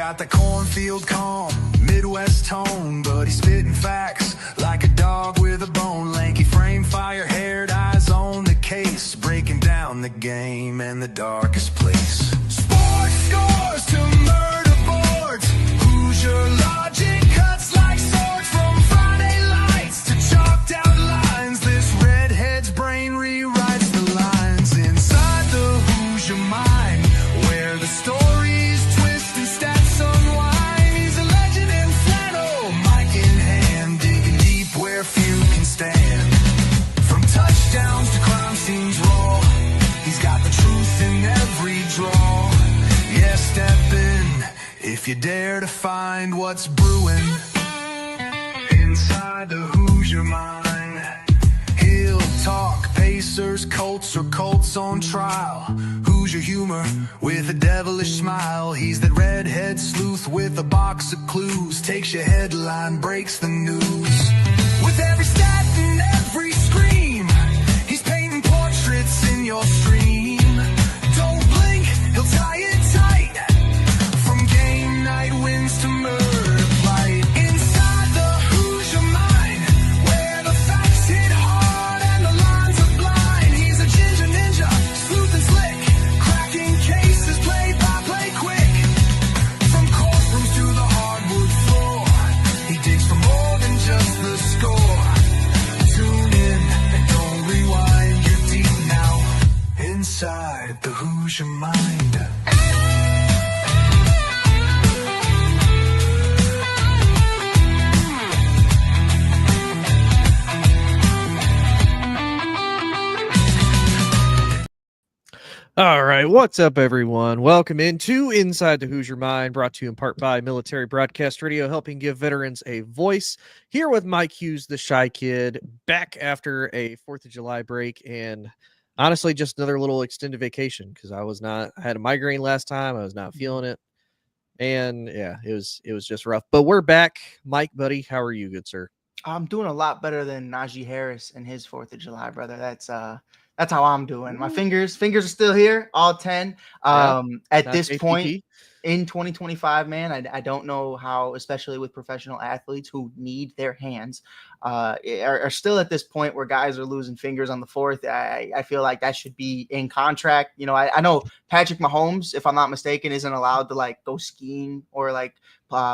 got the cornfield calm, Midwest tone, but he's spitting facts like a dog with a bone. Lanky frame, fire-haired, eyes on the case, breaking down the game and the darkest place. Sports scores to murder boards, Hoosier logic cuts like swords. From Friday lights to chalked out lines, this redhead's brain rewrites the lines. Inside the Hoosier mind, where the stories twist and stats unwind. He's a legend in flannel, mic in hand, digging deep where few can stand. From touchdowns to crime scenes raw, he's got the truth in every draw. Yeah, step in if you dare to find what's brewing inside the Hoosier mind. He'll talk Pacers, Colts, or Colts on trial. Hoosier humor with a devilish smile. He's that redhead sleuth with a box of clues. Takes your headline, breaks the news. With every stat and every scream, he's painting portraits in your stream. Don't blink, he'll tie it tight. From game night wins to murder flight. Inside the Hoosier mind, where the facts hit hard and the lines are blind. He's a ginger ninja, sleuth and slick, cracking cases play by play quick. From courtrooms to the hardwood floor, he digs for more than just the score. Tune in and don't rewind, you're deep now inside the Hoosier mind. All right, what's up, everyone? Welcome into Inside the Hoosier Mind, brought to you in part by Military Broadcast Radio, helping give veterans a voice. Here with Mike Hughes, the Shy Kid, back after a 4th of July break, and honestly, just another little extended vacation because I had a migraine last time. I was not feeling it, and yeah, it was just rough. But we're back, Mike, buddy. How are you, good sir? I'm doing a lot better than Najee Harris and his 4th of July, brother. That's how I'm doing. My fingers are still here, all 10. At this APP. point in 2025, man, I don't know how, especially with professional athletes who need their hands, are still at this point where guys are losing fingers on the 4th. I feel like that should be in contract. You know, I know Patrick Mahomes, if I'm not mistaken, isn't allowed to like go skiing or like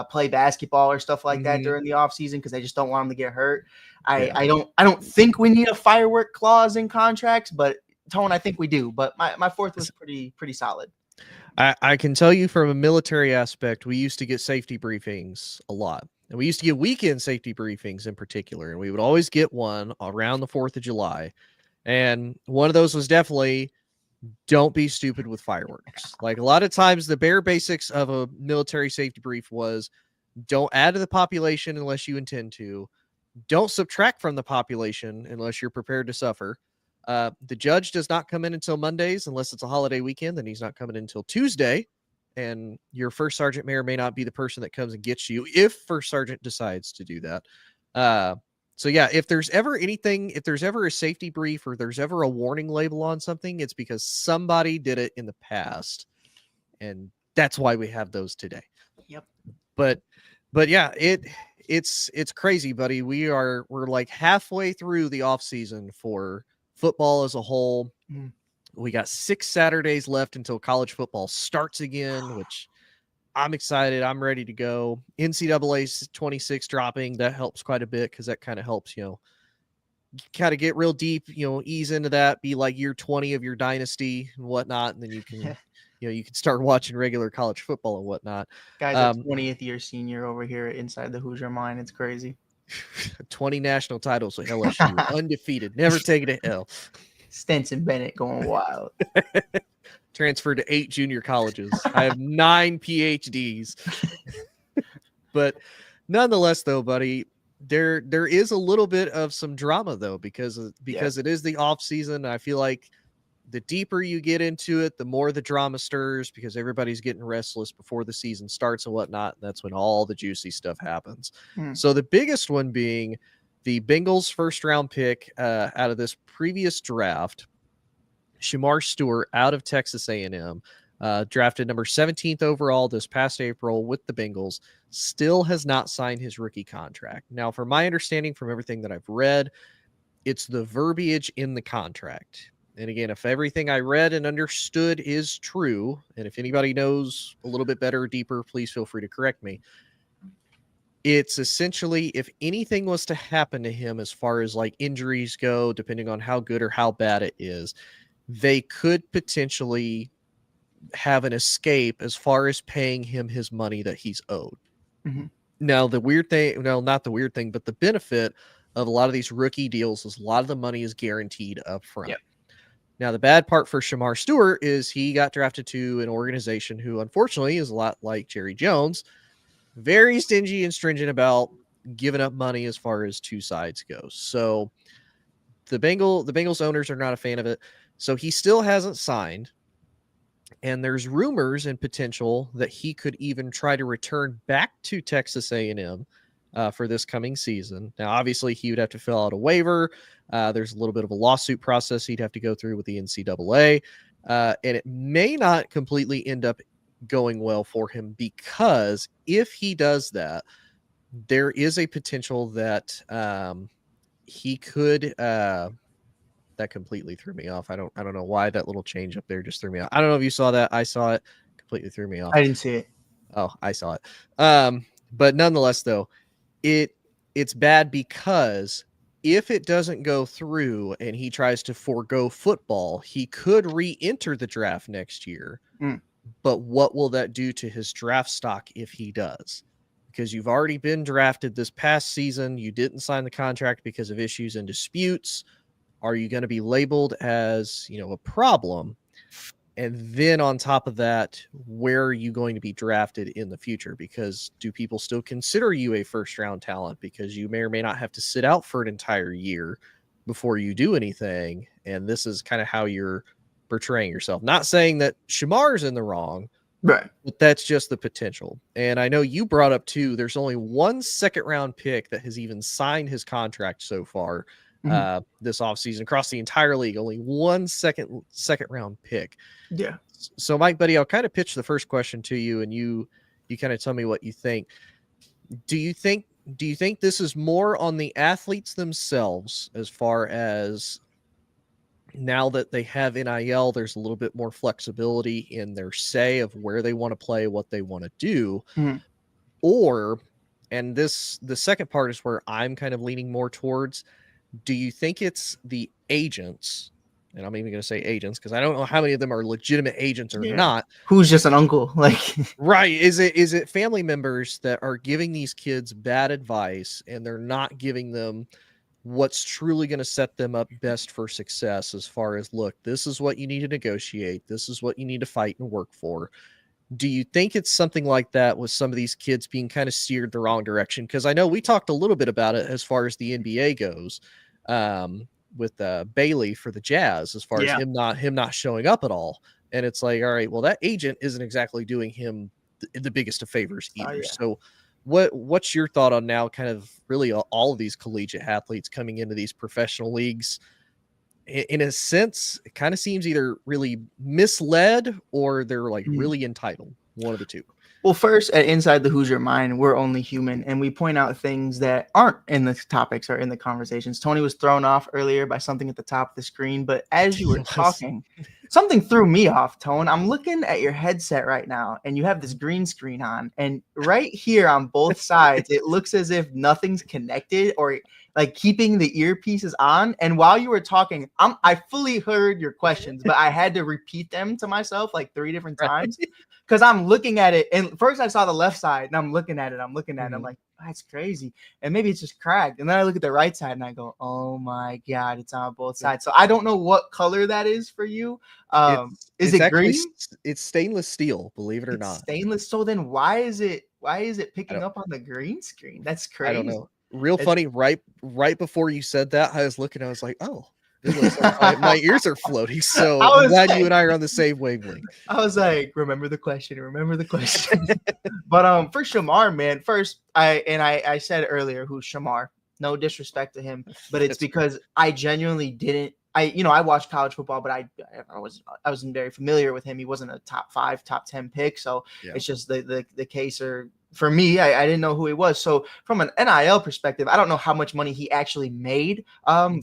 play basketball or stuff like that during the off season because they just don't want him to get hurt. I don't think we need a firework clause in contracts, but Tone, I think we do. But my 4th was pretty solid. I can tell you from a military aspect, we used to get safety briefings a lot. And we used to get weekend safety briefings in particular. And we would always get one around the 4th of July. And one of those was definitely, don't be stupid with fireworks. Like a lot of times the bare basics of a military safety brief was, don't add to the population unless you intend to. Don't subtract from the population unless you're prepared to suffer. The judge does not come in until Mondays unless it's a holiday weekend. Then he's not coming in until Tuesday. And your first sergeant may or may not be the person that comes and gets you if first sergeant decides to do that. So yeah, if there's ever a safety brief or there's ever a warning label on something, it's because somebody did it in the past. And that's why we have those today. Yep. But yeah, it's crazy, buddy. We're like halfway through the off season for football as a whole. We got 6 Saturdays left until college football starts again, which I'm excited. I'm ready to go. NCAA 26 dropping, that helps quite a bit because that kind of helps, kind of get real deep, ease into that, be like year 20 of your dynasty and whatnot, and then you can you can start watching regular college football and whatnot. Guys, a 20th year senior over here inside the Hoosier Mind. It's crazy. 20 national titles with LSU, undefeated, never taken a L. Stenson Bennett going wild. Transferred to 8 junior colleges. I have 9 PhDs. But nonetheless, though, buddy, there is a little bit of some drama though because it is the off season. I feel like the deeper you get into it, the more the drama stirs because everybody's getting restless before the season starts and whatnot. And that's when all the juicy stuff happens. So the biggest one being the Bengals first round pick out of this previous draft, Shamar Stewart out of Texas A&M. drafted number 17th overall this past April with the Bengals, still has not signed his rookie contract. Now, from my understanding, from everything that I've read, it's the verbiage in the contract. And again, if everything I read and understood is true, and if anybody knows a little bit better or deeper, please feel free to correct me. It's essentially, if anything was to happen to him as far as like injuries go, depending on how good or how bad it is, they could potentially have an escape as far as paying him his money that he's owed. Mm-hmm. Now, the weird thing, no, not the weird thing, but the benefit of a lot of these rookie deals is a lot of the money is guaranteed up front. Yep. Now, the bad part for Shamar Stewart is he got drafted to an organization who, unfortunately, is a lot like Jerry Jones, very stingy and stringent about giving up money as far as two sides go. So the Bengals owners are not a fan of it. So he still hasn't signed. And there's rumors and potential that he could even try to return back to Texas A&M for this coming season. Now, obviously, he would have to fill out a waiver. There's a little bit of a lawsuit process he'd have to go through with the NCAA. And it may not completely end up going well for him, because if he does that, there is a potential that he could that completely threw me off. I don't know why that little change up there just threw me off. I don't know if you saw that. I saw it. Completely threw me off. I didn't see it. Oh, I saw it. But nonetheless, though, it's bad because if it doesn't go through and he tries to forego football, he could re-enter the draft next year. But what will that do to his draft stock if he does? Because you've already been drafted this past season. You didn't sign the contract because of issues and disputes. Are you going to be labeled as, a problem? And then on top of that, where are you going to be drafted in the future? Because do people still consider you a first round talent? Because you may or may not have to sit out for an entire year before you do anything. And this is kind of how you're portraying yourself. Not saying that Shamar's in the wrong, right? But that's just the potential. And I know you brought up too, there's only one second round pick that has even signed his contract so far this offseason across the entire league. Only one second round pick. Yeah. So Mike, buddy, I'll kind of pitch the first question to you, and you kind of tell me what you think. Do you think this is more on the athletes themselves, as far as now that they have NIL, there's a little bit more flexibility in their say of where they want to play, what they want to do, or, and the second part is where I'm kind of leaning more towards, do you think it's the agents, and I'm even going to say agents because I don't know how many of them are legitimate agents or not. Who's just an uncle? Right. Is it family members that are giving these kids bad advice, and they're not giving them what's truly going to set them up best for success, as far as, look, this is what you need to negotiate. This is what you need to fight and work for. Do you think it's something like that with some of these kids being kind of steered the wrong direction? Because I know we talked a little bit about it as far as the NBA goes, with Bailey for the Jazz, as far as him not showing up at all. And it's like, all right, well, that agent isn't exactly doing him the biggest of favors either. So what's your thought on now kind of really all of these collegiate athletes coming into these professional leagues? In a sense, it kind of seems either really misled or they're like really entitled. One of the two. Well, first, at Inside the Hoosier Mind, we're only human, and we point out things that aren't in the topics or in the conversations. Tony was thrown off earlier by something at the top of the screen, but as you were talking, something threw me off, Tone. I'm looking at your headset right now, and you have this green screen on, and right here on both sides, it looks as if nothing's connected or like keeping the earpieces on. And while you were talking, I fully heard your questions, but I had to repeat them to myself like 3 different times. Because I'm looking at it, and first I saw the left side, and I'm looking at it. I'm like, that's crazy. And maybe it's just cracked. And then I look at the right side, and I go, oh my God, it's on both sides. So I don't know what color that is for you. Is it green? It's stainless steel, believe it or not. Stainless. So then why is it picking up on the green screen? That's crazy. I don't know. Real funny. Right before you said that, I was looking. I was like, oh. It looks like my ears are floating. So I'm glad you and I are on the same wavelength. I was like, remember the question. But for Shamar, man, first I said earlier who's Shamar. No disrespect to him, but it's because I genuinely didn't I watched college football, but I wasn't very familiar with him. He wasn't a top 5, top 10 pick. So Yeah. it's just the case, or for me, I didn't know who he was. So from an NIL perspective, I don't know how much money he actually made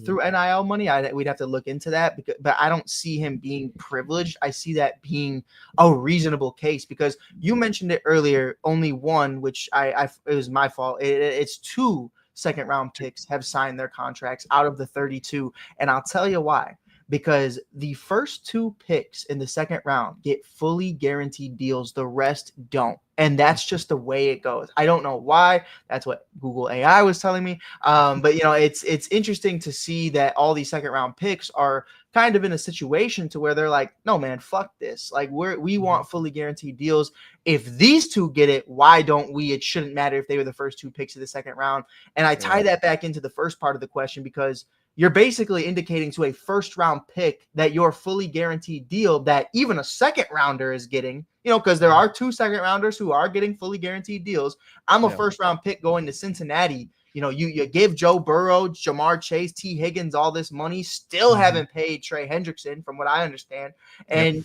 through NIL money. We'd have to look into that, but I don't see him being privileged. I see that being a reasonable case, because you mentioned it earlier, only one, which it was my fault. It's 2 second round picks have signed their contracts out of the 32. And I'll tell you why. Because the first 2 picks in the second round get fully guaranteed deals. The rest don't. And that's just the way it goes. I don't know why. That's what Google AI was telling me. But it's interesting to see that all these second round picks are kind of in a situation to where they're like, no, man, fuck this. Like we want fully guaranteed deals. If these 2 get it, why don't we? It shouldn't matter if they were the first 2 picks of the second round. And I tie that back into the first part of the question, because you're basically indicating to a first round pick that your fully guaranteed deal that even a second rounder is getting, because there are 2 second rounders who are getting fully guaranteed deals. I'm a first round pick going to Cincinnati. You give Joe Burrow, Jamar Chase, T. Higgins all this money, still haven't paid Trey Hendrickson, from what I understand. And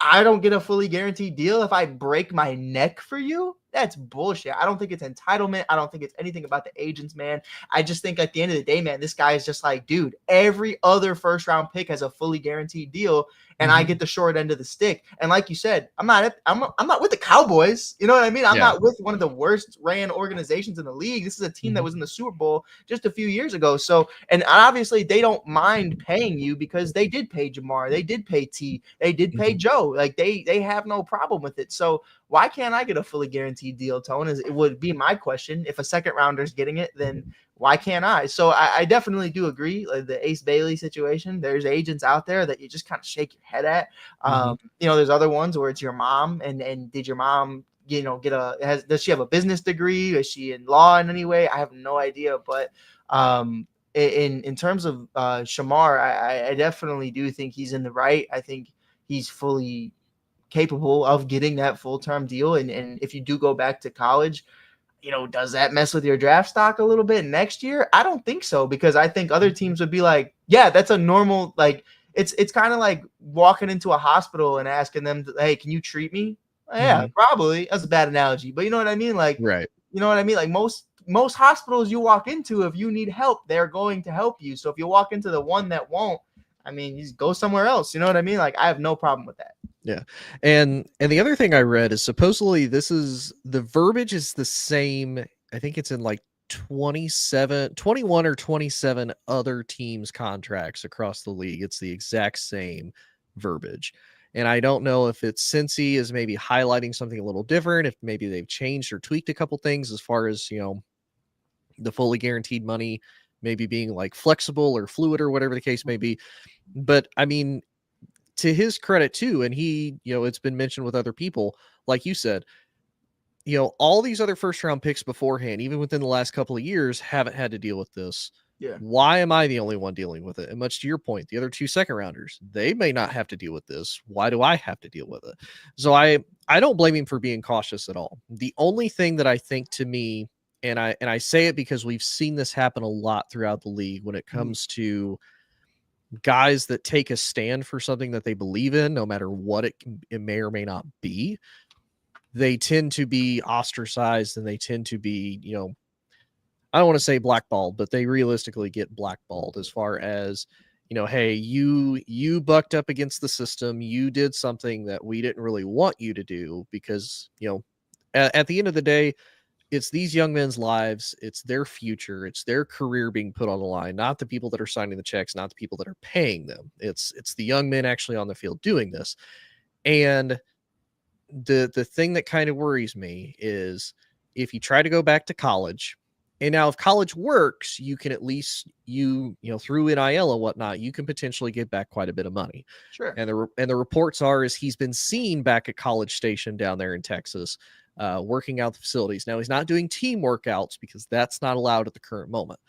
I don't get a fully guaranteed deal if I break my neck for you. That's bullshit. I don't think it's entitlement. I don't think it's anything about the agents, man. I just think at the end of the day, man, this guy is just like, dude, every other first round pick has a fully guaranteed deal, and I get the short end of the stick. And like you said, I'm not with the Cowboys. You know what I mean? I'm not with one of the worst ran organizations in the league. This is a team that was in the Super Bowl just a few years ago. So, and obviously they don't mind paying you, because they did pay Jamar, they did pay T, they did pay Joe. Like they have no problem with it. So why can't I get a fully guaranteed deal, Tone? It would be my question. If a second rounder is getting it, then why can't I? So I definitely do agree. Like the Ace Bailey situation, there's agents out there that you just kind of shake your head at. There's other ones where it's your mom, and did your mom, does she have a business degree? Is she in law in any way? I have no idea. But in terms of Shamar, I definitely do think he's in the right. I think he's fully capable of getting that full-term deal. And if you do go back to college, does that mess with your draft stock a little bit next year? I don't think so, because I think other teams would be like, yeah, that's a normal, like, it's kind of like walking into a hospital and asking them, hey, can you treat me? Yeah, probably. That's a bad analogy, but you know what I mean? Like, Right. You know what I mean? Like most hospitals you walk into, if you need help, they're going to help you. So if you walk into the one that won't, I mean, you just go somewhere else. You know what I mean? Like, I have no problem with that. Yeah. And the other thing I read is supposedly the verbiage is the same. I think it's in like 21 or 27 other teams' contracts across the league. It's the exact same verbiage. And I don't know if it's Cincy is maybe highlighting something a little different, if maybe they've changed or tweaked a couple things as far as, the fully guaranteed money maybe being like flexible or fluid or whatever the case may be. But I mean, to his credit too, and he, it's been mentioned with other people, like you said, all these other first round picks beforehand, even within the last couple of years, haven't had to deal with this. Yeah. Why am I the only one dealing with it? And much to your point, the other 2 second rounders, they may not have to deal with this. Why do I have to deal with it? So I don't blame him for being cautious at all. The only thing that I think, to me, and I say it because we've seen this happen a lot throughout the league when it comes to guys that take a stand for something that they believe in, no matter what it may or may not be, they tend to be ostracized, and they tend to be, I don't want to say blackballed, but they realistically get blackballed as far as, hey, you bucked up against the system. You did something that we didn't really want you to do, because, at the end of the day, it's these young men's lives, it's their future, it's their career being put on the line, not the people that are signing the checks, not the people that are paying them. It's the young men actually on the field doing this. And the thing that kind of worries me is if you try to go back to college, and now if college works, you can at least through NIL and whatnot, you can potentially get back quite a bit of money. Sure. And the reports are is he's been seen back at College Station down there in Texas, working out the facilities. Now he's not doing team workouts because that's not allowed at the current moment,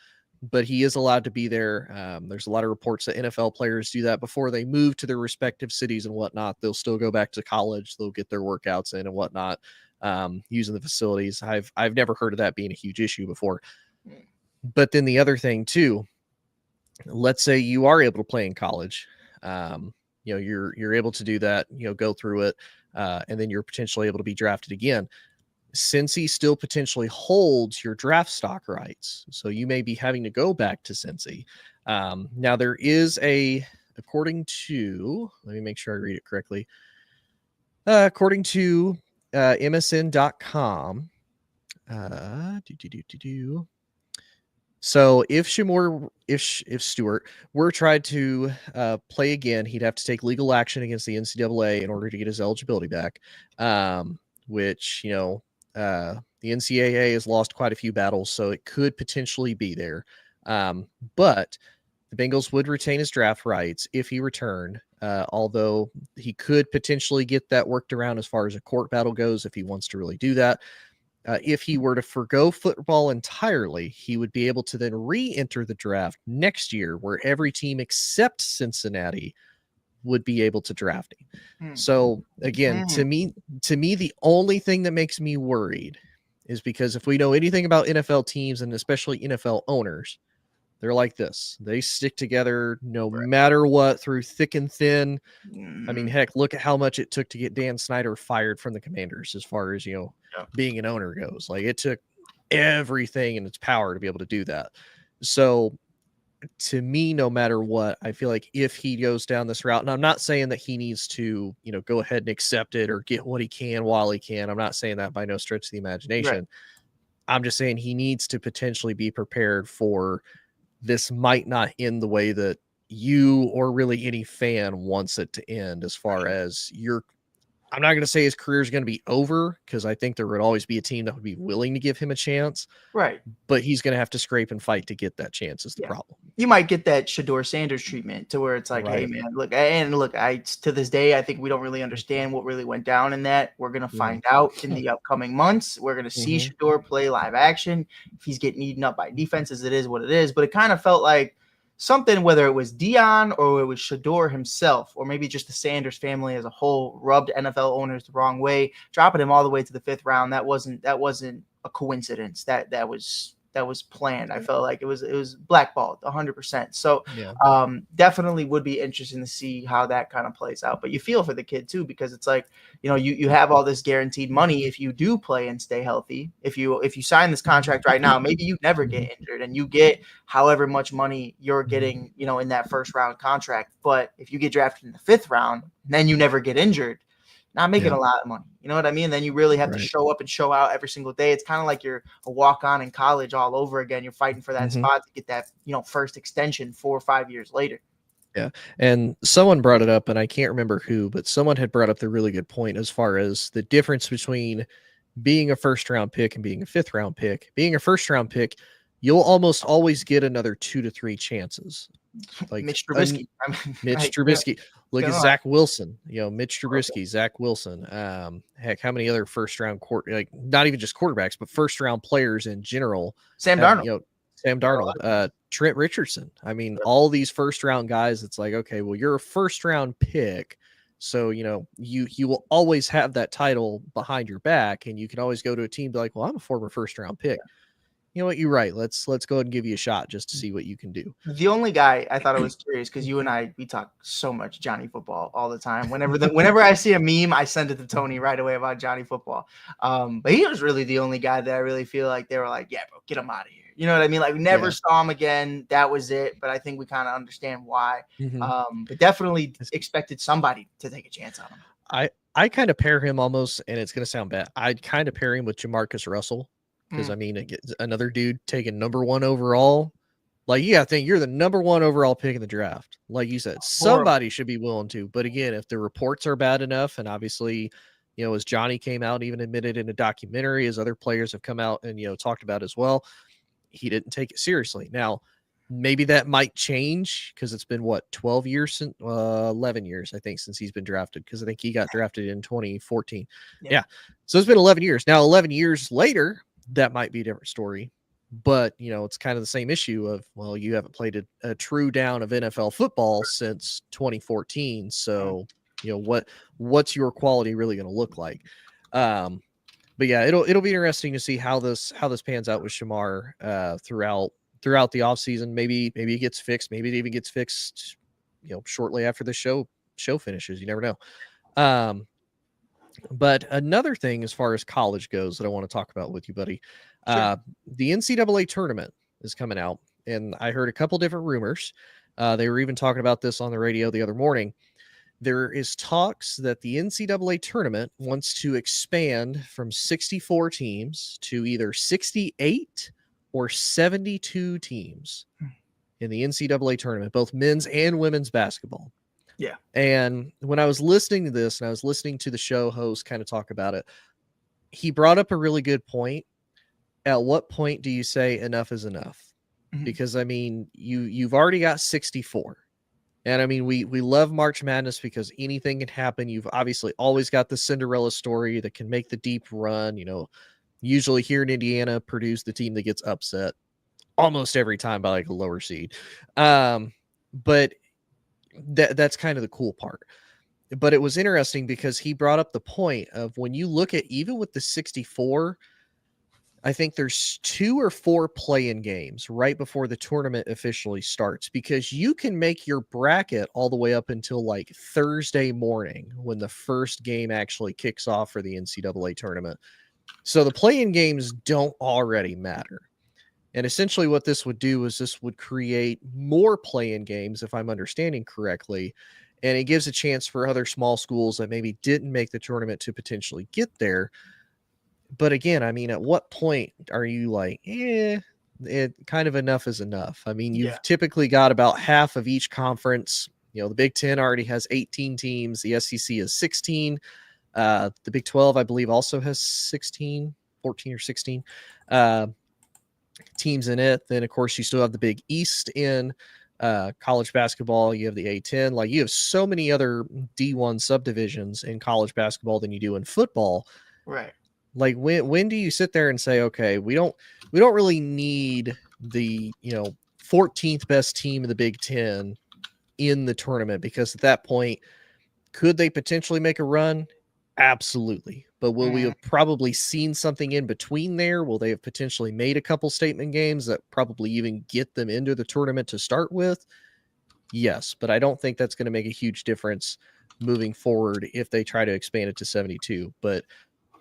but he is allowed to be there. There's a lot of reports that NFL players do that before they move to their respective cities and whatnot. They'll still go back to college. They'll get their workouts in and whatnot, using the facilities. I've never heard of that being a huge issue before. But then the other thing too let's say you are able to play in college, you're able to do that, go through it, and then you're potentially able to be drafted again. Cincy still potentially holds your draft stock rights, so you may be having to go back to Cincy. Now there is according to, let me make sure I read it correctly. According to MSN.com, so if Stewart were tried to play again, he'd have to take legal action against the NCAA in order to get his eligibility back. Which the NCAA has lost quite a few battles, so it could potentially be there. But the Bengals would retain his draft rights if he returned, although he could potentially get that worked around as far as a court battle goes if he wants to really do that. If he were to forgo football entirely, he would be able to then re-enter the draft next year, where every team except Cincinnati would be able to draft him. So again, to me, the only thing that makes me worried is because if we know anything about NFL teams and especially NFL owners, they're like this. They stick together no matter what, through thick and thin. I mean, heck, look at how much it took to get Dan Snyder fired from the Commanders as far as, being an owner goes. Like, it took everything in its power to be able to do that. So to me, no matter what, I feel like if he goes down this route, and I'm not saying that he needs to, go ahead and accept it or get what he can while he can. I'm not saying that by no stretch of the imagination. Right. I'm just saying he needs to potentially be prepared for this might not end the way that you or really any fan wants it to end, as far as I'm not going to say his career is going to be over, because I think there would always be a team that would be willing to give him a chance. Right. But he's going to have to scrape and fight to get that chance is the problem. You might get that Shedeur Sanders treatment, to where it's like, hey man, look, to this day, I think we don't really understand what really went down in that. We're going to find out in the upcoming months. We're going to see Shedeur play live action. If he's getting eaten up by defenses, it is what it is. But it kind of felt like something, whether it was Dion or it was Shedeur himself, or maybe just the Sanders family as a whole, rubbed NFL owners the wrong way, dropping him all the way to the 5th round. That wasn't a coincidence. That was planned. I felt like it was blackballed 100%. So definitely would be interesting to see how that kind of plays out. But you feel for the kid too, because it's like, you have all this guaranteed money if you do play and stay healthy. If you sign this contract right now, maybe you never get injured and you get however much money you're getting, in that 1st round contract. But if you get drafted in the 5th round, then you never get injured, not making a lot of money. You know what I mean? Then you really have to show up and show out every single day. It's kind of like you're a walk-on in college all over again. You're fighting for that spot to get that, first extension 4 or 5 years later. Yeah. And someone brought it up, and I can't remember who, but someone had brought up the really good point as far as the difference between being a 1st-round pick and being a 5th-round pick. Being a 1st-round pick, you'll almost always get another 2 to 3 chances. Like Mitch Trubisky. Trubisky. Yeah. Look at Zach Wilson. Mitch Trubisky, Zach Wilson. Heck, how many other 1st-round not even just quarterbacks, but 1st-round players in general? Sam Darnold. Sam Darnold. Trent Richardson. I mean, all these 1st-round guys. It's like, okay, well, you're a 1st-round pick, so you will always have that title behind your back, and you can always go to a team and be like, well, I'm a former 1st-round pick. Yeah. You know what? You're right. Let's go ahead and give you a shot just to see what you can do. The only guy I thought it was curious, because you and we talk so much Johnny Football all the time. Whenever I see a meme, I send it to Tony right away about Johnny Football. But he was really the only guy that I really feel like they were like, yeah, bro, get him out of here. You know what I mean? Like, we never saw him again. That was it. But I think we kind of understand why. But definitely expected somebody to take a chance on him. I kind of pair him almost, and it's going to sound bad, I'd kind of pair him with Jamarcus Russell. Because, I mean, another dude taking number 1 overall. Like, you got to think, you're the number 1 overall pick in the draft. Like you said, somebody should be willing to. But again, if the reports are bad enough, and obviously, as Johnny came out, even admitted in a documentary, as other players have come out and, talked about as well, he didn't take it seriously. Now, maybe that might change, because it's been, 12 years, since 11 years, I think, since he's been drafted, because I think he got drafted in 2014. Yeah. So it's been 11 years. Now, 11 years later, that might be a different story, but it's kind of the same issue of, well, you haven't played a true down of NFL football since 2014. So, what's your quality really going to look like? But yeah, it'll be interesting to see how this pans out with Shamar throughout throughout the offseason. Maybe it gets fixed. Maybe it even gets fixed, shortly after the show finishes. You never know. But another thing as far as college goes that I want to talk about with you, buddy, Sure. the NCAA tournament is coming out, and I heard a couple different rumors. They were even talking about this on the radio the other morning. There is talks that the NCAA tournament wants to expand from 64 teams to either 68 or 72 teams in the NCAA tournament, both men's and women's basketball. Yeah. And when I was listening to this and I was listening to the show host kind of talk about it, he brought up a really good point. At what point do you say enough is enough? Mhm. Because I mean, you've already got 64. And I mean, we love March Madness because anything can happen. You've obviously always got the Cinderella story that can make the deep run. Usually here in Indiana, Purdue's the team that gets upset almost every time by like a lower seed. But that's kind of the cool part. But it was interesting because he brought up the point of when you look at even with the 64, I think there's 2 or 4 play-in games right before the tournament officially starts, because you can make your bracket all the way up until like Thursday morning when the first game actually kicks off for the NCAA tournament. So the play-in games don't already matter. And essentially what this would do is this would create more play-in games, if I'm understanding correctly, and it gives a chance for other small schools that maybe didn't make the tournament to potentially get there. But again, I mean, at what point are you like, it kind of enough is enough? I mean, you've typically got about half of each conference. The Big Ten already has 18 teams. The SEC is 16. The Big 12, I believe, also has 14 or 16 teams in it. Then, of course, you still have the Big East in college basketball. You have the A-10. Like, you have so many other D1 subdivisions in college basketball than you do in football. Right. Like, when do you sit there and say, okay, we don't really need the 14th best team in the Big Ten in the tournament? Because at that point, could they potentially make a run? Absolutely. But will we have probably seen something in between there? Will they have potentially made a couple statement games that probably even get them into the tournament to start with? Yes, but I don't think that's going to make a huge difference moving forward if they try to expand it to 72. But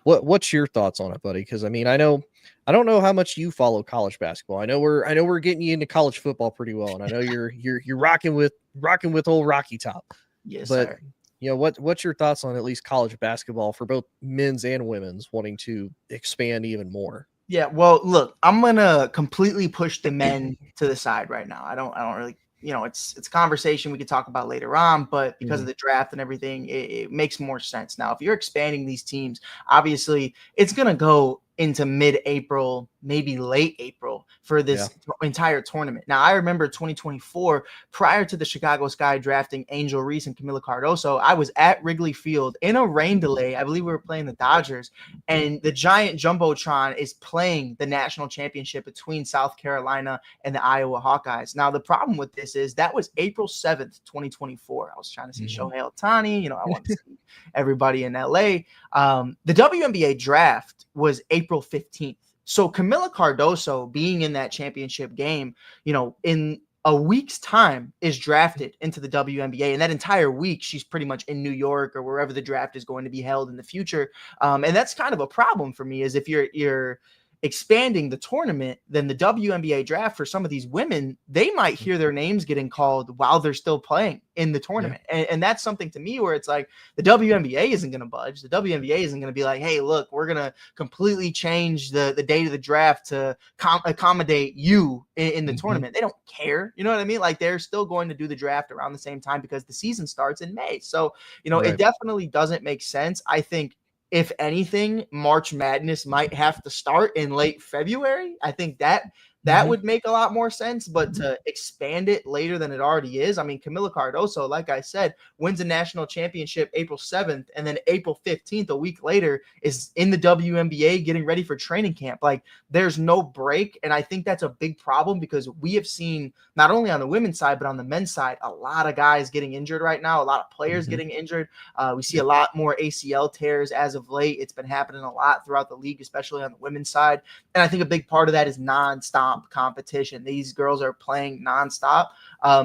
what's your thoughts on it, buddy? Because I mean, I don't know how much you follow college basketball. I know we're getting you into college football pretty well, and I know you're rocking with old Rocky Top. Yes, but sir. What's your thoughts on at least college basketball for both men's and women's wanting to expand even more? Yeah, well, look, I'm gonna completely push the men to the side right now. I don't really, it's a conversation we could talk about later on, but because of the draft and everything, it makes more sense now. If you're expanding these teams, obviously it's gonna go into mid-April, maybe late April for this entire tournament. Now, I remember 2024, prior to the Chicago Sky drafting Angel Reese and Camila Cardoso, I was at Wrigley Field in a rain delay. I believe we were playing the Dodgers, and the giant Jumbotron is playing the national championship between South Carolina and the Iowa Hawkeyes. Now, the problem with this is that was April 7th, 2024. I was trying to see Shohei Ohtani. I wanted to see everybody in LA. The WNBA draft was April 15th. So Camila Cardoso being in that championship game, in a week's time is drafted into the WNBA. And that entire week, she's pretty much in New York or wherever the draft is going to be held in the future. And that's kind of a problem for me, is if you're expanding the tournament, then the WNBA draft for some of these women, they might hear their names getting called while they're still playing in the tournament. And that's something to me where it's like the WNBA isn't going to budge. The WNBA isn't going to be like, hey, look, we're going to completely change the date of the draft to accommodate you in the tournament. They don't care. You know what I mean? Like, they're still going to do the draft around the same time because the season starts in May. So, it definitely doesn't make sense. I think, if anything, March Madness might have to start in late February. I think that would make a lot more sense, but to expand it later than it already is. I mean, Camila Cardoso, like I said, wins a national championship April 7th, and then April 15th, a week later, is in the WNBA getting ready for training camp. Like, there's no break, and I think that's a big problem because we have seen, not only on the women's side, but on the men's side, a lot of guys getting injured right now, a lot of players getting injured. We see a lot more ACL tears as of late. It's been happening a lot throughout the league, especially on the women's side, and I think a big part of that is nonstop competition. These girls are playing nonstop.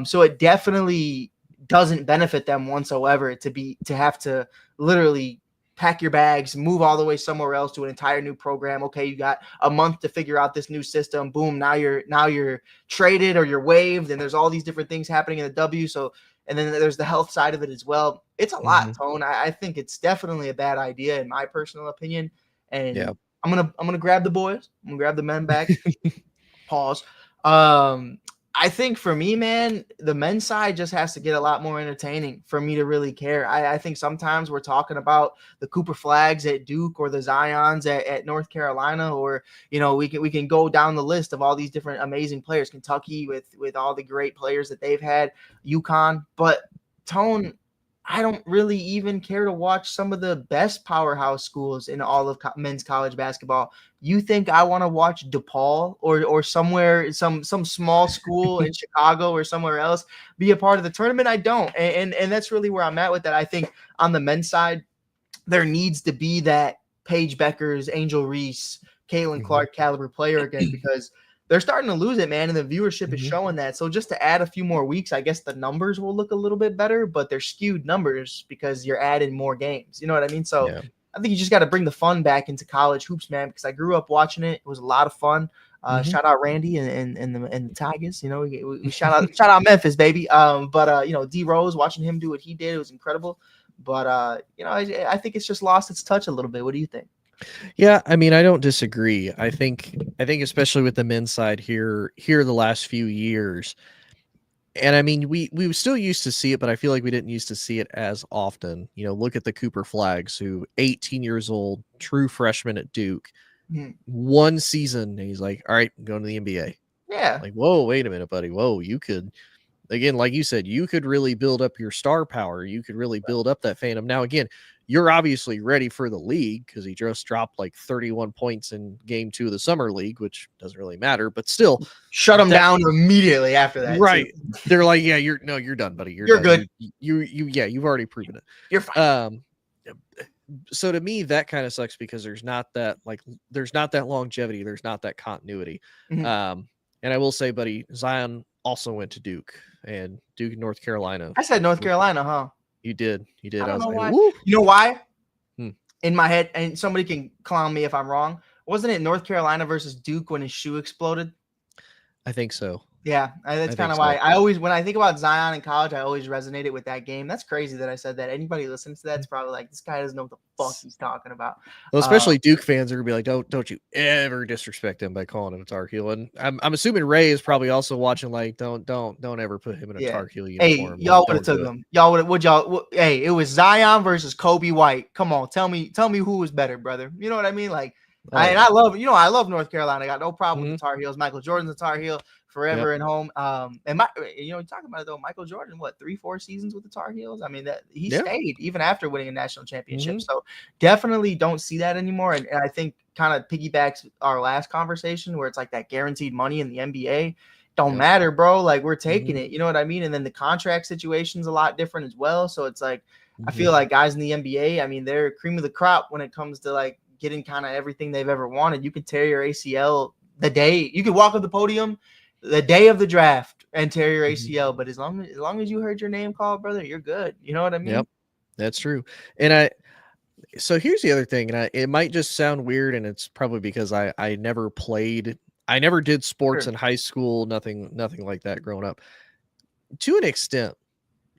So it definitely doesn't benefit them whatsoever to have to literally pack your bags, move all the way somewhere else to an entire new program. Okay, you got a month to figure out this new system. Boom, now you're traded or you're waived, and there's all these different things happening in the W. So, and then there's the health side of it as well. It's a lot, Tone. I think it's definitely a bad idea in my personal opinion. And I'm gonna grab the boys. I'm gonna grab the men back. Pause. I think for me, man, the men's side just has to get a lot more entertaining for me to really care. I think sometimes we're talking about the Cooper Flags at Duke or the Zions at North Carolina, or, you know, we can go down the list of all these different amazing players, Kentucky with all the great players that they've had, UConn. But Tone, I don't really even care to watch some of the best powerhouse schools in all of men's college basketball. You think I want to watch DePaul or somewhere, some small school in Chicago or somewhere else be a part of the tournament? I don't. And that's really where I'm at with that. I think on the men's side, there needs to be that Paige Beckers, Angel Reese, Caitlin Clark caliber player again, because they're starting to lose it, man, and the viewership is showing that. So just to add a few more weeks, I guess the numbers will look a little bit better, but they're skewed numbers because you're adding more games. You know what I mean? So I think you just got to bring the fun back into college hoops, man, because I grew up watching it. It was a lot of fun. Shout out Randy and the Tigers. You know, we shout out Memphis, baby. But you know, D Rose, watching him do what he did, it was incredible. But you know, I think it's just lost its touch a little bit. What do you think? Yeah, I mean, I don't disagree. I think especially with the men's side here the last few years, and I mean, we still used to see it, but I feel like we didn't used to see it as often. You know, look at the Cooper Flags, who 18 years old, true freshman at Duke, one season, and he's like, all right, I'm going to the NBA. Yeah. Like, whoa, wait a minute, buddy. Whoa, you could, again, like you said, you could really build up your star power. You could really build up that fandom. Now, again, you're obviously ready for the league because he just dropped like 31 points in game 2 of the summer league, which doesn't really matter, but still shut him down immediately after that. Right. Too. They're like, yeah, you're done, buddy. You're done. Good. You've already proven it. You're fine. So to me, that kind of sucks because there's not that longevity. There's not that continuity. And I will say, buddy, Zion also went to Duke and North Carolina. I said North Carolina, huh? You did. I don't know why. You know why? In my head, and somebody can clown me if I'm wrong. Wasn't it North Carolina versus Duke when his shoe exploded? I think so. Yeah, that's kind of why when I think about Zion in college, I always resonated with that game. That's crazy that I said that. Anybody listening to that's probably like, this guy doesn't know what the fuck he's talking about. Well, especially Duke fans are gonna be like, don't you ever disrespect him by calling him a Tar Heel. And I'm assuming Ray is probably also watching, like, don't ever put him in a Tar Heel uniform. Hey, y'all would have took him. Hey, it was Zion versus Kobe White. Come on, tell me who was better, brother. You know what I mean? Like, I love North Carolina. I got no problem with the Tar Heels. Michael Jordan's a Tar Heel forever and home. And talking about it though, Michael Jordan, 3-4 seasons with the Tar Heels? I mean, that he stayed even after winning a national championship. So definitely don't see that anymore. And I think kind of piggybacks our last conversation where it's like that guaranteed money in the NBA. Don't matter, bro. Like, we're taking it. You know what I mean? And then the contract situation's a lot different as well. So it's like, I feel like guys in the NBA, I mean, they're cream of the crop when it comes to like getting kind of everything they've ever wanted. You could tear your ACL the day you could walk up the podium the day of the draft and tear your ACL, but as long as you heard your name called, brother, you're good. You know what I mean? Yep, that's true. And so here's the other thing, and it might just sound weird, and it's probably because I never did sports in high school, nothing like that growing up, to an extent.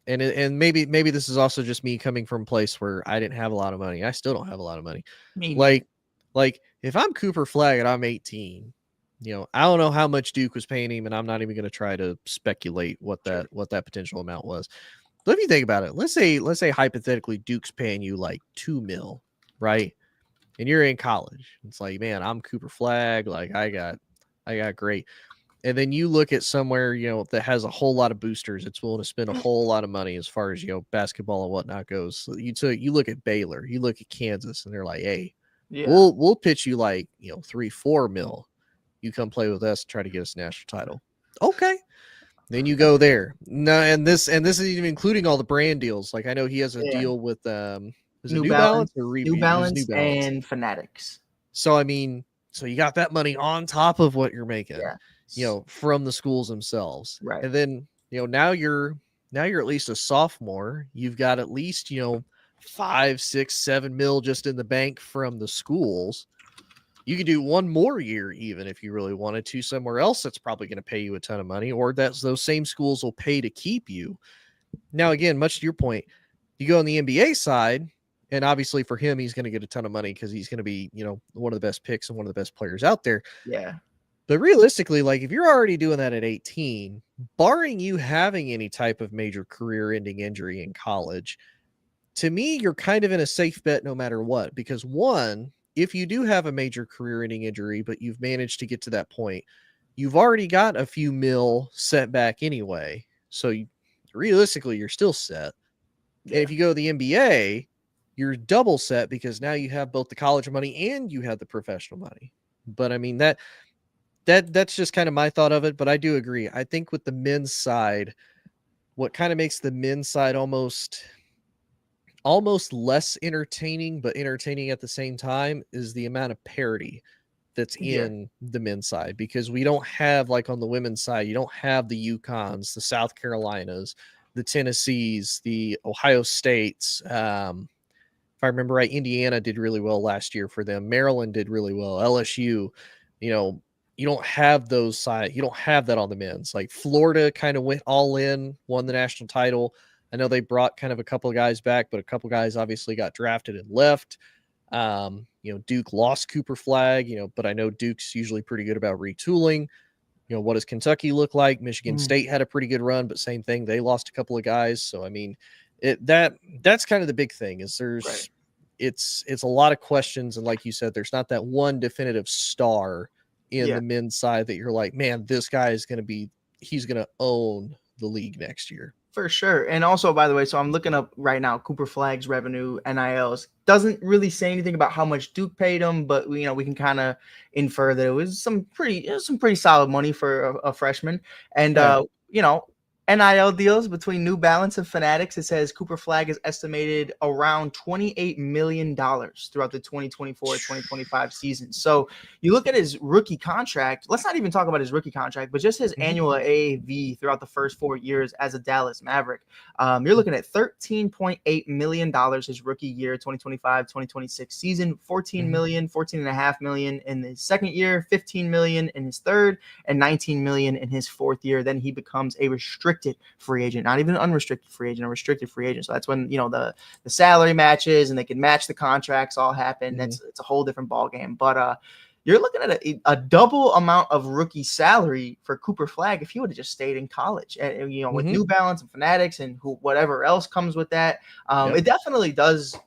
And maybe this is also just me coming from a place where I didn't have a lot of money. I still don't have a lot of money. Like if I'm Cooper Flag and I'm 18, I don't know how much Duke was paying him, and I'm not even going to try to speculate what that potential amount was. But if you think about it, let's say hypothetically Duke's paying you like $2 million, right? And you're in college. It's like, man, I'm Cooper Flag. Like, I got great. And then you look at somewhere, that has a whole lot of boosters. It's willing to spend a whole lot of money as far as, basketball and whatnot goes. So you look at Baylor, you look at Kansas, and they're like, hey, we'll pitch you like, $3-4 million. You come play with us, try to get us a national title. Okay. Then you go there. No, and this is even including all the brand deals. Like, I know he has a deal with New Balance or Reebok? New Balance and Fanatics. So I mean, so you got that money on top of what you're making. Yeah. from the schools themselves. Right. And then, now you're at least a sophomore. You've got at least, 5, 6, 7 mil just in the bank from the schools. You could do one more year, even if you really wanted to, somewhere else that's probably going to pay you a ton of money, or those same schools will pay to keep you. Now, again, much to your point, you go on the NBA side, and obviously for him, he's going to get a ton of money because he's going to be, one of the best picks and one of the best players out there. Yeah. But realistically, like if you're already doing that at 18, barring you having any type of major career-ending injury in college, to me, you're kind of in a safe bet no matter what. Because one, if you do have a major career-ending injury, but you've managed to get to that point, you've already got a few mil set back anyway. So realistically, you're still set. Yeah. And if you go to the NBA, you're double set because now you have both the college money and you have the professional money. But I mean, that's just kind of my thought of it. But I do agree. I think with the men's side, what kind of makes the men's side almost less entertaining, but entertaining at the same time, is the amount of parity that's in the men's side, because we don't have, like on the women's side, you don't have the UConns, the South Carolinas, the Tennessees, the Ohio States. If I remember right, Indiana did really well last year for them. Maryland did really well. LSU, you don't have those side. You don't have that on the men's. Like Florida kind of went all in, won the national title. I know they brought kind of a couple of guys back, but a couple of guys obviously got drafted and left. Duke lost Cooper Flag, but I know Duke's usually pretty good about retooling. What does Kentucky look like? Michigan State had a pretty good run, but same thing. They lost a couple of guys. So, I mean, that's kind of the big thing is it's a lot of questions. And like you said, there's not that one definitive star in the men's side that you're like, man, this guy is he's going to own the league next year. For sure. And also, by the way, so I'm looking up right now, Cooper Flag's revenue, NILs. Doesn't really say anything about how much Duke paid him, but we can kind of infer that it was some pretty solid money for a freshman. And NIL deals between New Balance and Fanatics. It says Cooper Flag is estimated around $28 million throughout the 2024-2025 season. So you look at his rookie contract. Let's not even talk about his rookie contract, but just his annual AAV throughout the first 4 years as a Dallas Maverick. You're looking at $13.8 million his rookie year, 2025-2026 season, $14 million, $14.5 million in his second year, $15 million in his third, and $19 million in his fourth year. Then he becomes a restricted free agent, not even an unrestricted free agent, a restricted free agent. So that's when the salary matches and they can match the contracts all happen. It's a whole different ball game. But you're looking at a double amount of rookie salary for Cooper Flag if he would have just stayed in college. And with New Balance and Fanatics and whatever else comes with that, it definitely does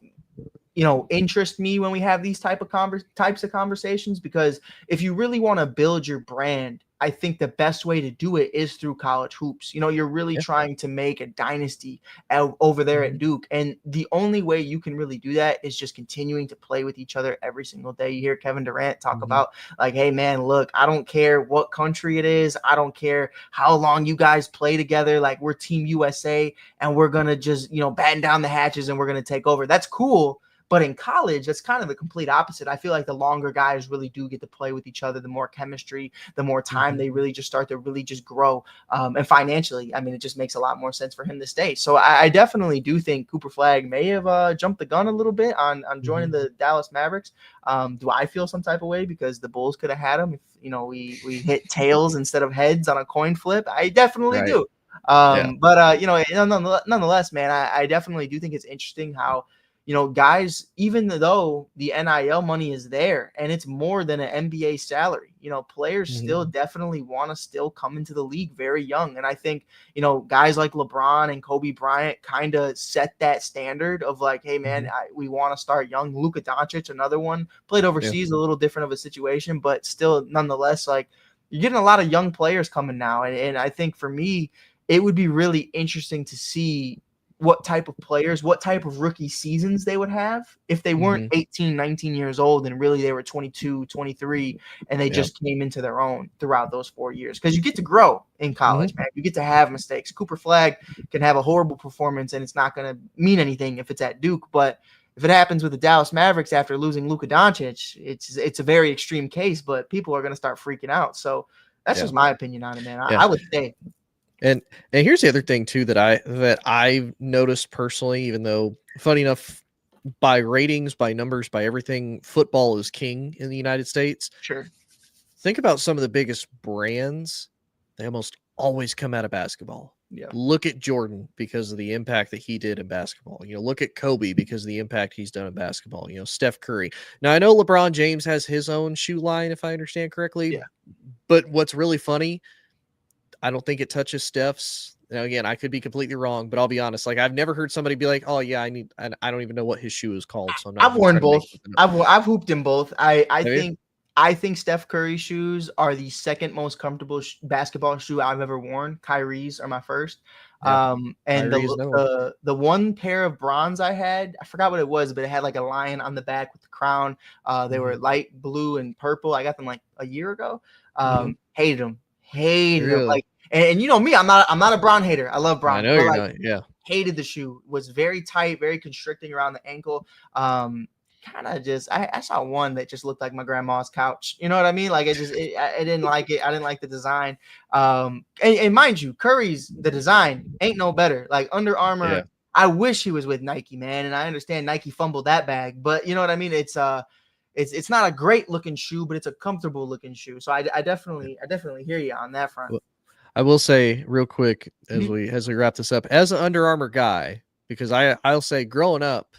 interest me when we have these types of conversations, because if you really want to build your brand, I think the best way to do it is through college hoops. You're really trying to make a dynasty over there at Duke. And the only way you can really do that is just continuing to play with each other every single day. You hear Kevin Durant talk about like, hey man, look, I don't care what country it is. I don't care how long you guys play together. Like, we're Team USA and we're going to just, batten down the hatches and we're going to take over. That's cool. But in college, that's kind of the complete opposite. I feel like the longer guys really do get to play with each other, the more chemistry, the more time they really just start to really just grow. And financially, I mean, it just makes a lot more sense for him to stay. So I definitely do think Cooper Flag may have jumped the gun a little bit on joining the Dallas Mavericks. Do I feel some type of way because the Bulls could have had him if, we hit tails instead of heads on a coin flip? I definitely do. But nonetheless, man, I definitely do think it's interesting how, guys, even though the NIL money is there and it's more than an NBA salary, players still definitely want to still come into the league very young. And I think, guys like LeBron and Kobe Bryant kind of set that standard of like, hey, man, we want to start young. Luka Doncic, another one, played overseas, a little different of a situation, but still nonetheless, like, you're getting a lot of young players coming now. And I think for me, it would be really interesting to see what type of players, what type of rookie seasons they would have if they weren't 18, 19 years old and really they were 22, 23, and they just came into their own throughout those 4 years. Because you get to grow in college, man. You get to have mistakes. Cooper Flag can have a horrible performance and it's not going to mean anything if it's at Duke. But if it happens with the Dallas Mavericks after losing Luka Doncic, it's a very extreme case, but people are going to start freaking out. So That's Yeah. just my opinion on it, man. Yeah. I would say. And here's the other thing too that I've noticed personally, even though funny enough, by ratings, by numbers, by everything, football is king in the United States. Sure. Think about some of the biggest brands. They almost always come out of basketball. Yeah. Look at Jordan because of the impact that he did in basketball. Look at Kobe because of the impact he's done in basketball. Steph Curry. Now, I know LeBron James has his own shoe line, if I understand correctly. Yeah. But what's really funny, I don't think it touches Steph's. Now, again, I could be completely wrong, but I'll be honest. Like, I've never heard somebody be like, "Oh yeah, I don't even know what his shoe is called." So I'm not. I've worn trying to make both. something up. I've hooped in both. I Have you? think I think Steph Curry shoes are the second most comfortable basketball shoe I've ever worn. Kyrie's are my first. Yeah. And Kyrie is another one. the one pair of bronze I had, I forgot what it was, but it had like a lion on the back with the crown. They were light blue and purple. I got them like a year ago. Hated them. Really? Like, and you know me, I'm not a Braun hater. I love Braun. I know but you're like, not. Yeah. hated the shoe. Was very tight, very constricting around the ankle. Kind of just I saw one that just looked like my grandma's couch. You know what I mean? Like I didn't like it. I didn't like the design. And mind you, Curry's the design ain't no better. Like Under Armour. Yeah. I wish he was with Nike, man. And I understand Nike fumbled that bag, but you know what I mean? It's not a great looking shoe, but it's a comfortable looking shoe. So I definitely hear you on that front. Well, I will say real quick as we wrap this up, as an Under Armour guy, because I'll say growing up,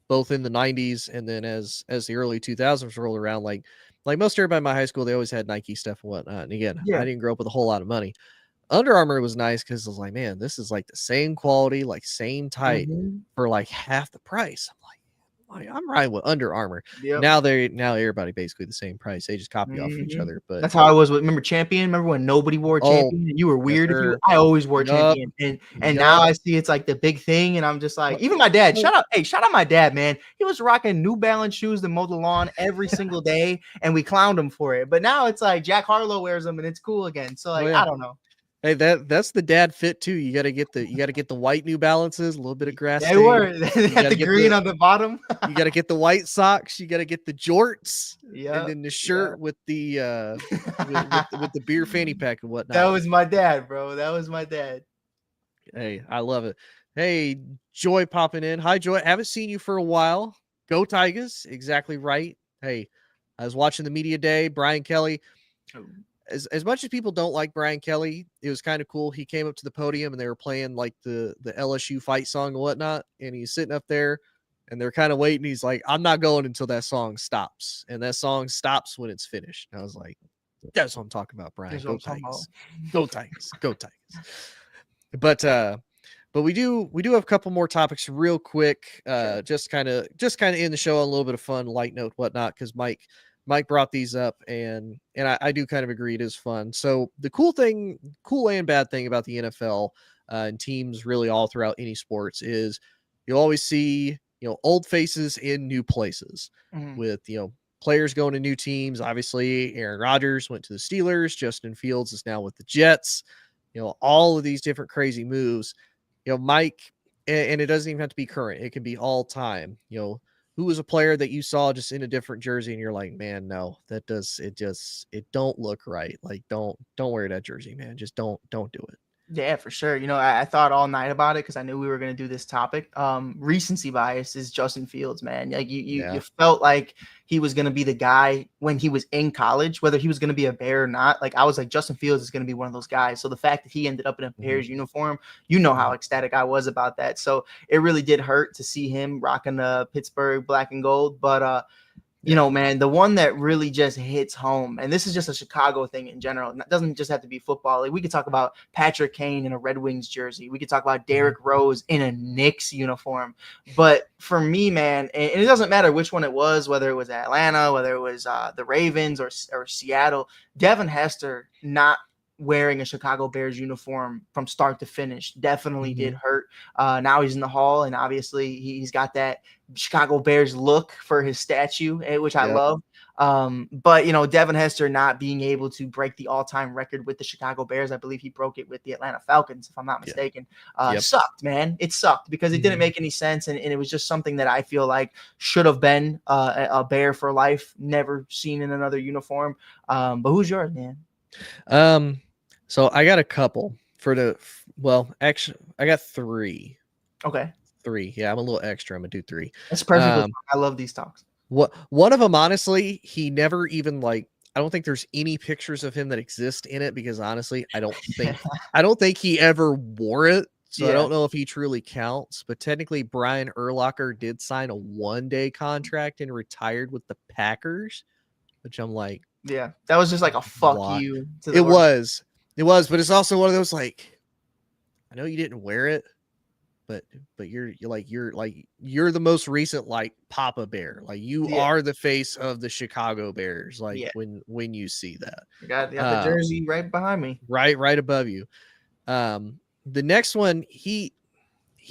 both in the 90s and then as the early 2000s rolled around, like most everybody in my high school, they always had Nike stuff and whatnot. And again, I didn't grow up with a whole lot of money. Under Armour was nice because I was like, man, this is like the same quality, like same type for like half the price. I'm like, I'm riding with Under Armour. Yep. Now everybody basically the same price. They just copy off each other. But that's how I was with. Remember Champion? Remember when nobody wore Champion and you were weird? I always wore Champion, and now I see it's like the big thing, and I'm just like, even my dad. Shout out my dad, man. He was rocking New Balance shoes to mow the lawn every single day, and we clowned him for it. But now it's like Jack Harlow wears them, and it's cool again. So like, I don't know. Hey, that's the dad fit too. You gotta get the white New Balances, a little bit of grass. They were. They had the green on the bottom. You gotta get the white socks. You gotta get the jorts. Yeah. And then the shirt with the with the beer fanny pack and whatnot. That was my dad, bro. That was my dad. Hey, I love it. Hey, Joy popping in. Hi, Joy. Haven't seen you for a while. Go Tigers. Exactly right. Hey, I was watching the media day. Brian Kelly. As much as people don't like Brian Kelly, it was kind of cool. He came up to the podium and they were playing like the LSU fight song and whatnot. And he's sitting up there and they're kind of waiting. He's like, I'm not going until that song stops. And that song stops when it's finished. And I was like, that's what I'm talking about, Brian. Go Tigers. Go Tigers. Go Tigers. But we do have a couple more topics real quick. Just kind of end the show on a little bit of fun, light note, whatnot, because Mike brought these up, and I do kind of agree it is fun. So the cool and bad thing about the NFL and teams really all throughout any sports is you'll always see, old faces in new places with, players going to new teams. Obviously, Aaron Rodgers went to the Steelers. Justin Fields is now with the Jets. All of these different crazy moves. Mike, and it doesn't even have to be current. It can be all time. Who was a player that you saw just in a different jersey and you're like, man, no, it don't look right. Like, don't wear that jersey, man. Just don't do it. Yeah, for sure. I thought all night about it because I knew we were going to do this topic. Recency bias is Justin Fields, man. Like you felt like he was going to be the guy when he was in college, whether he was going to be a Bear or not. Like I was like, Justin Fields is going to be one of those guys. So the fact that he ended up in a Bears uniform, how ecstatic I was about that. So it really did hurt to see him rocking the Pittsburgh black and gold. But man, the one that really just hits home, and this is just a Chicago thing in general. It doesn't just have to be football. Like we could talk about Patrick Kane in a Red Wings jersey. We could talk about Derrick Rose in a Knicks uniform. But for me, man, and it doesn't matter which one it was, whether it was Atlanta, whether it was the Ravens or Seattle, Devin Hester not wearing a Chicago Bears uniform from start to finish definitely did hurt. Now he's in the Hall, and obviously he's got that Chicago Bears look for his statue, which I love. But Devin Hester not being able to break the all-time record with the Chicago Bears, I believe he broke it with the Atlanta Falcons, if I'm not mistaken. Sucked, man. It sucked because it didn't make any sense, and it was just something that I feel like should have been a Bear for life, never seen in another uniform. But who's yours, man? So I got a couple for actually, I got three. Okay. Three. Yeah, I'm a little extra. I'm gonna do three. That's perfectly fine. I love these talks. One of them, honestly, he never even I don't think there's any pictures of him that exist in it because honestly, I don't think he ever wore it. So I don't know if he truly counts, but technically Brian Urlacher did sign a 1-day contract and retired with the Packers, which I'm like, yeah, that was just like a fuck why? you to the It was, but it's also one of those like, I know you didn't wear it, but you're the most recent like Papa Bear. Like you are the face of the Chicago Bears. Like when you see that. You got the jersey right behind me. Right above you. The next one, he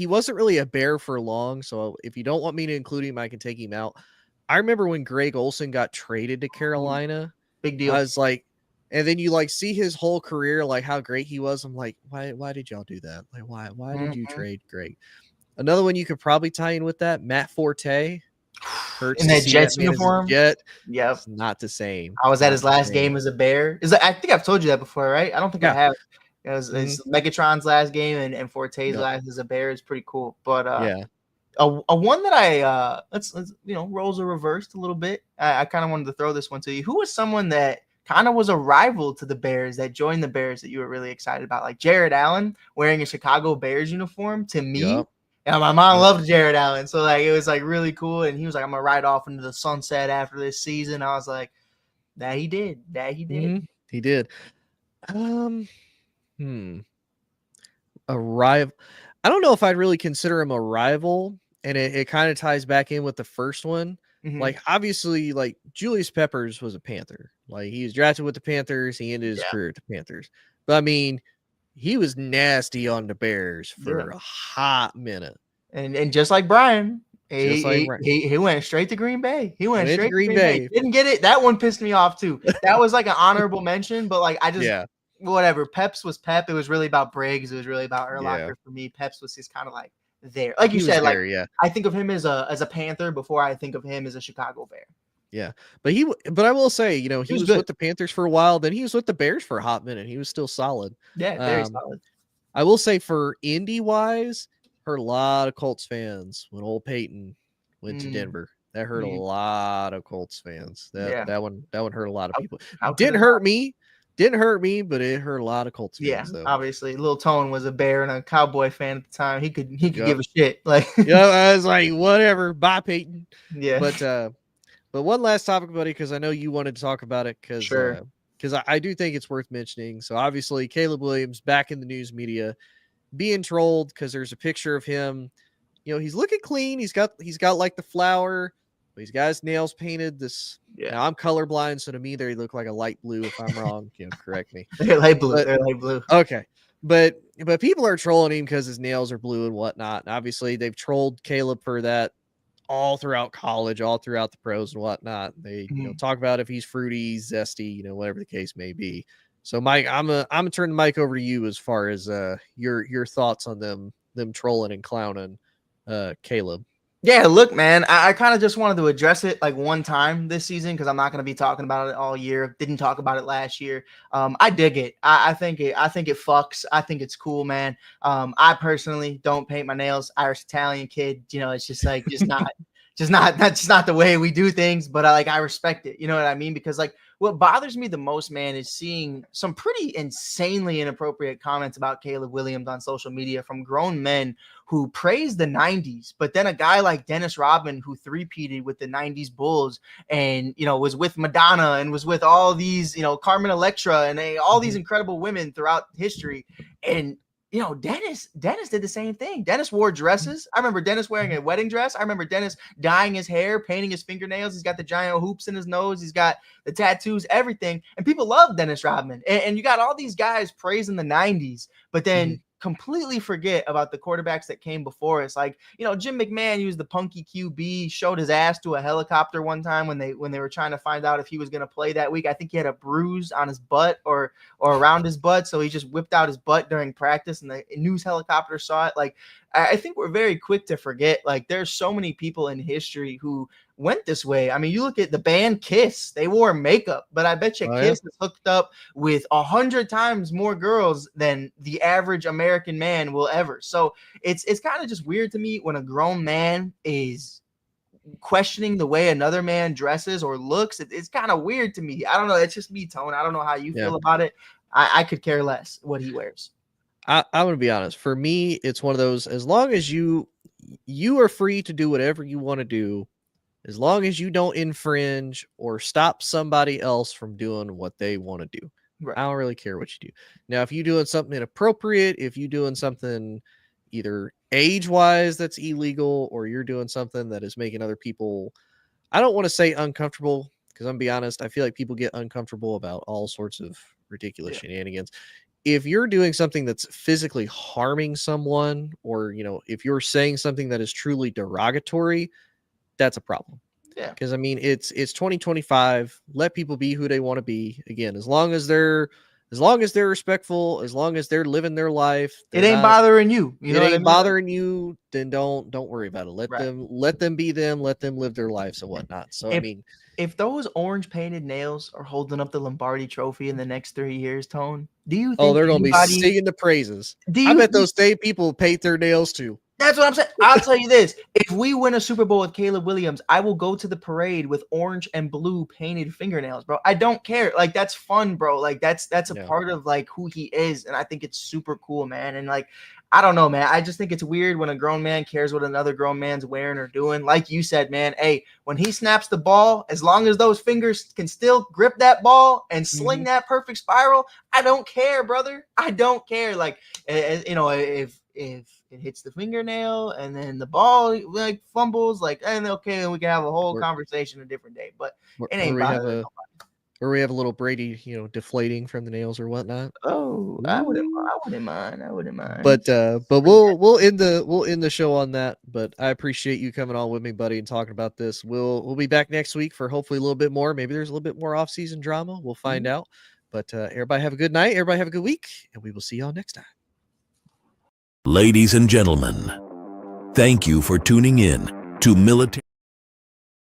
wasn't really a Bear for long, so if you don't want me to include him, I can take him out. I remember when Greg Olson got traded to Carolina. Big deal. I was like, and then you like see his whole career, like how great he was. I'm like, why did y'all do that? Like, why did you trade Greg? Another one you could probably tie in with that, Matt Forte. In that Jets uniform? Yep. Yep. Not the same. I was at his last game as a Bear. I think I've told you that before, right? I don't think I have. It was Megatron's last game and Forte's last as a Bear is pretty cool. But a one that I let's roles are reversed a little bit. I kind of wanted to throw this one to you. Who was someone that kind of was a rival to the Bears that joined the Bears that you were really excited about? Like Jared Allen wearing a Chicago Bears uniform to me. And my mom loved Jared Allen. So like it was like really cool. And he was like, I'm gonna ride off into the sunset after this season. I was like, that he did. Mm-hmm. He did. A rival. I don't know if I'd really consider him a rival, and it kind of ties back in with the first one. Like obviously, like Julius Peppers was a Panther. Like he was drafted with the Panthers. He ended his career at the Panthers. But I mean, he was nasty on the Bears for a hot minute. And just like Brian, he went straight to Green Bay. He went straight to Green Bay. Didn't get it. That one pissed me off too. That was like an honorable mention, but like I just whatever. Peps was Pep. It was really about Briggs. It was really about Urlacher for me. Peps was just kind of like there. Like you said, I think of him as a Panther before I think of him as a Chicago Bear. Yeah, but I will say, he was with the Panthers for a while. Then he was with the Bears for a hot minute. He was still solid. Yeah, very solid. I will say for Indy wise, hurt a lot of Colts fans when old Peyton went to Denver. That hurt a lot of Colts fans. That one hurt a lot of people. Didn't hurt me, but it hurt a lot of Colts fans. Though. Obviously, Lil Tone was a Bear and a Cowboy fan at the time. He could give a shit. Like, I was like, whatever, bye, Peyton. Yeah, but one last topic, buddy, because I know you wanted to talk about it. Because I do think it's worth mentioning. So obviously, Caleb Williams back in the news media, being trolled because there's a picture of him. He's looking clean. He's got like the flower. But he's got his nails painted. Now I'm colorblind, so to me they look like a light blue. If I'm wrong, correct me. They're light blue. They're light blue. Okay, but people are trolling him because his nails are blue and whatnot. And obviously, they've trolled Caleb for that all throughout college, all throughout the pros and whatnot. They talk about if he's fruity, zesty, whatever the case may be. So, Mike, I'm gonna turn the mic over to you as far as your thoughts on them trolling and clowning Caleb. Yeah, look, man, I kind of just wanted to address it like one time this season because I'm not going to be talking about it all year. Didn't talk about it last year. I dig it. I think it fucks. I think it's cool, man. I personally don't paint my nails. Irish Italian kid, it's just like that's not the way we do things. But I respect it. You know what I mean? Because like what bothers me the most, man, is seeing some pretty insanely inappropriate comments about Caleb Williams on social media from grown men who praise the 90s, but then a guy like Dennis Rodman who three-peated with the 90s Bulls and, was with Madonna and was with all these, Carmen Electra and all these incredible women throughout history. And, Dennis did the same thing. Dennis wore dresses. I remember Dennis wearing a wedding dress. I remember Dennis dyeing his hair, painting his fingernails. He's got the giant hoops in his nose. He's got the tattoos, everything. And people love Dennis Rodman. And you got all these guys praising the 90s, but then completely forget about the quarterbacks that came before us. Like, Jim McMahon used the punky QB, showed his ass to a helicopter one time when they were trying to find out if he was going to play that week. I think he had a bruise on his butt or around his butt. So he just whipped out his butt during practice and the news helicopter saw it. Like I think we're very quick to forget, like, there's so many people in history who went this way. I mean, you look at the band Kiss, they wore makeup, but I bet you Kiss is hooked up with 100 times more girls than the average American man will ever. So it's kind of just weird to me when a grown man is questioning the way another man dresses or looks. It's kind of weird to me. I don't know. It's just me, Tone. I don't know how you feel about it. I could care less what he wears. I'm going to be honest. For me, it's one of those, as long as you are free to do whatever you want to do, as long as you don't infringe or stop somebody else from doing what they want to do. Right. I don't really care what you do. Now, if you're doing something inappropriate, if you're doing something either age-wise that's illegal, or you're doing something that is making other people, I don't want to say uncomfortable, because I'm going to be honest, I feel like people get uncomfortable about all sorts of ridiculous shenanigans. If you're doing something that's physically harming someone, or, you know, if you're saying something that is truly derogatory, that's a problem. Yeah. Because I mean, it's 2025. Let people be who they want to be. Again, as long as they're respectful, as long as they're living their life, it ain't bothering you. You know, it ain't bothering you. Then don't worry about it. Let them be them. Let them live their lives and whatnot. So I mean, if those orange painted nails are holding up the Lombardi Trophy in the next 3 years, Tone, do you think they're going to be singing the praises? I bet those same people paint their nails too. That's what I'm saying. I'll tell you this. If we win a Super Bowl with Caleb Williams, I will go to the parade with orange and blue painted fingernails, bro. I don't care. Like, that's fun, bro. Like, that's a part of, like, who he is. And I think it's super cool, man. And, like, I don't know, man. I just think it's weird when a grown man cares what another grown man's wearing or doing. Like you said, man, hey, when he snaps the ball, as long as those fingers can still grip that ball and sling that perfect spiral, I don't care, brother. I don't care. Like, you know, if it hits the fingernail and then the ball like fumbles, like, and okay, then we can have a whole conversation a different day. But it ain't bothering nobody. Or we have a little Brady, you know, deflating from the nails or whatnot. Oh, I wouldn't mind. But we'll end the show on that. But I appreciate you coming on with me, buddy, and talking about this. We'll be back next week for hopefully a little bit more. Maybe there's a little bit more off-season drama. We'll find out. But everybody have a good night. Everybody have a good week, and we will see y'all next time. Ladies and gentlemen, thank you for tuning in to Military.